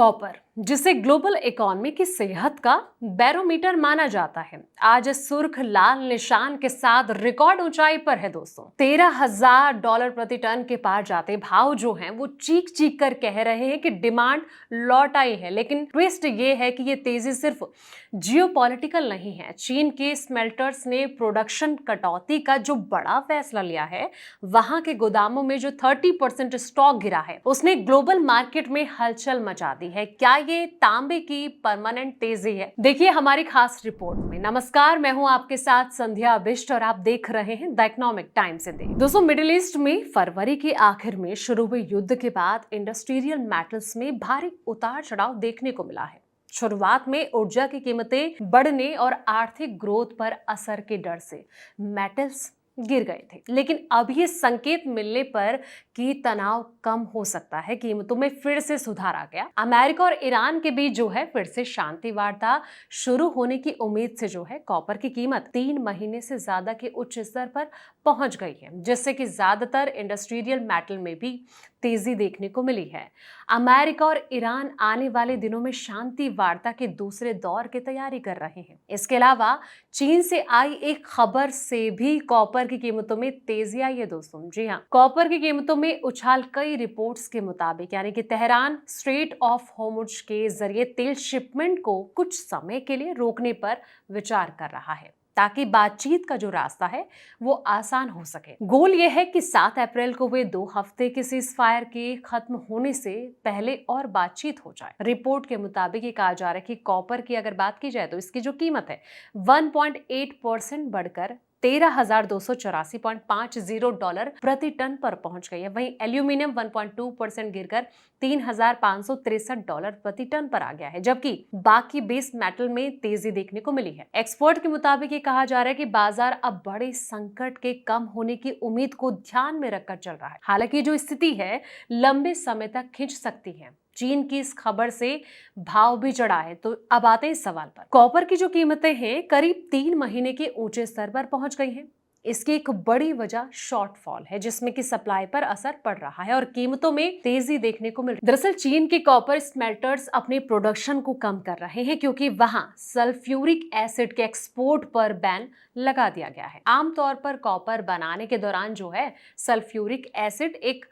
Copper, जिसे global economy की सेहत का बैरोमीटर माना जाता है, आज सुर्ख लाल निशान के साथ रिकॉर्ड ऊंचाई पर है दोस्तों। $13,000 प्रति टन के पार जाते भाव जो हैं वो चीख चीख कर कह रहे हैं कि डिमांड लौट आई है। लेकिन ट्विस्ट ये है कि ये तेजी सिर्फ जियोपॉलिटिकल नहीं है। चीन के स्मेल्टर्स ने प्रोडक्शन कटौती का जो बड़ा फैसला लिया है, वहां के गोदामों में जो 30% स्टॉक गिरा है, उसने ग्लोबल मार्केट में हलचल मचा दी है। क्या ये तांबे की परमानेंट तेजी है? देखिए हमारी खास रिपोर्ट में। नमस्कार, मैं हूं आपके साथ संध्या बिष्ट और आप देख रहे हैं द इकोनॉमिक टाइम्स इंडिया। दोस्तों, मिडिल ईस्ट में फरवरी के आखिर में शुरू हुए युद्ध के बाद इंडस्ट्रियल मेटल्स में भारी उतार चढ़ाव देखने को मिला है। शुरुआत में ऊर्जा की कीमतें बढ़ने और आर्थिक ग्रोथ पर असर के डर से मेटल्स गिर गए थे, लेकिन अब ये संकेत मिलने पर कि तनाव कम हो सकता है, कीमतों में फिर से सुधार आ गया। अमेरिका और ईरान के बीच जो है फिर से शांति वार्ता शुरू होने की उम्मीद से जो है कॉपर की कीमत 3 महीने से ज्यादा के उच्च स्तर पर पहुंच गई है, जिससे कि ज्यादातर इंडस्ट्रियल मेटल में भी तेजी देखने को मिली है। अमेरिका और ईरान आने वाले दिनों में शांति वार्ता के दूसरे दौर की तैयारी कर रहे हैं। इसके अलावा चीन से आई एक खबर से भी कॉपर की कीमतों में तेजी आई है दोस्तों। जी हाँ, कॉपर की कीमतों में उछाल कई रिपोर्ट्स के मुताबिक, यानी कि तेहरान स्ट्रेट ऑफ होर्मुज के जरिए तेल शिपमेंट को कुछ समय के लिए रोकने पर विचार कर रहा है, ताकि बातचीत का जो रास्ता है वो आसान हो सके। गोल यह है कि 7 अप्रैल को वे 2 हफ्ते के सीज फायर के खत्म होने से पहले और बातचीत हो जाए। रिपोर्ट के मुताबिक ये कहा जा रहा है कि कॉपर की अगर बात की जाए तो इसकी जो कीमत है 1.8% बढ़कर $13,284.50 प्रति टन पर पहुंच गई है। वहीं एल्यूमिनियम 1.2% गिरकर $3,563 प्रति टन पर आ गया है, जबकि बाकी बेस मेटल में तेजी देखने को मिली है। एक्सपर्ट के मुताबिक ये कहा जा रहा है कि बाजार अब बड़े संकट के कम होने की उम्मीद को ध्यान में रखकर चल रहा है। हालांकि जो स्थिति है लंबे समय तक खिंच सकती है। चीन की इस खबर से भाव भी चढ़ा है। तो अब आते हैं इस सवाल पर। कॉपर की जो कीमतें हैं करीब 3 महीने के ऊंचे स्तर पर पहुंच गई हैं। इसकी एक बड़ी वजह शॉर्टफॉल है, जिसमें कि सप्लाई पर असर पड़ रहा है और कीमतों में तेजी देखने को मिल रही है। दरअसल चीन के कॉपर स्मेल्टर्स अपने प्रोडक्शन को कम कर रहे हैं, क्योंकि वहां सल्फ्यूरिक एसिड के एक्सपोर्ट पर बैन लगा दिया गया है। आमतौर पर कॉपर बनाने के दौरान जो है सल्फ्यूरिक एसिड एक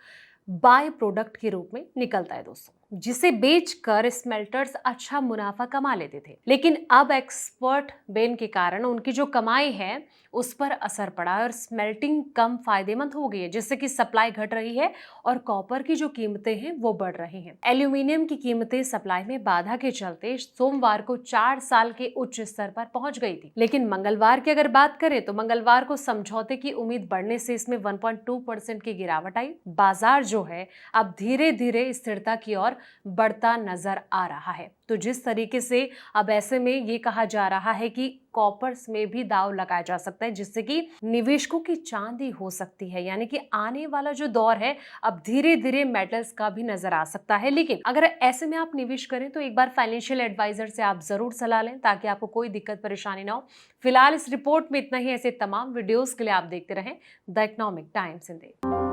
बाय प्रोडक्ट के रूप में निकलता है दोस्तों, जिसे बेचकर स्मेल्टर्स अच्छा मुनाफा कमा लेते थे। लेकिन अब एक्सपर्ट बैन के कारण उनकी जो कमाई है उस पर असर पड़ा है और स्मेल्टिंग कम फायदेमंद हो गई है, जिससे कि सप्लाई घट रही है और कॉपर की जो कीमतें हैं वो बढ़ रही हैं। एल्यूमिनियम की कीमतें सप्लाई में बाधा के चलते सोमवार को 4 साल के उच्च स्तर पर पहुंच गई थी, लेकिन मंगलवार की अगर बात करें तो मंगलवार को समझौते की उम्मीद बढ़ने से इसमें 1.2% की गिरावट आई। बाजार जो है अब धीरे धीरे स्थिरता की ओर बढ़ता नजर आ रहा है। तो जिस तरीके से अब ऐसे में ये कहा जा रहा है कि कॉपर्स में भी दांव लगाया जा सकता है, जिससे कि निवेशकों की चांदी हो सकती है, यानी कि आने वाला जो दौर है अब धीरे धीरे मेटल्स का भी नजर आ सकता है। लेकिन अगर ऐसे में आप निवेश करें तो एक बार फाइनेंशियल एडवाइजर से आप जरूर सलाह लें, ताकि आपको कोई दिक्कत परेशानी ना हो। फिलहाल इस रिपोर्ट में इतना ही। ऐसे तमाम वीडियोस के लिए आप देखते रहें द इकोनॉमिक टाइम्स इंडिया।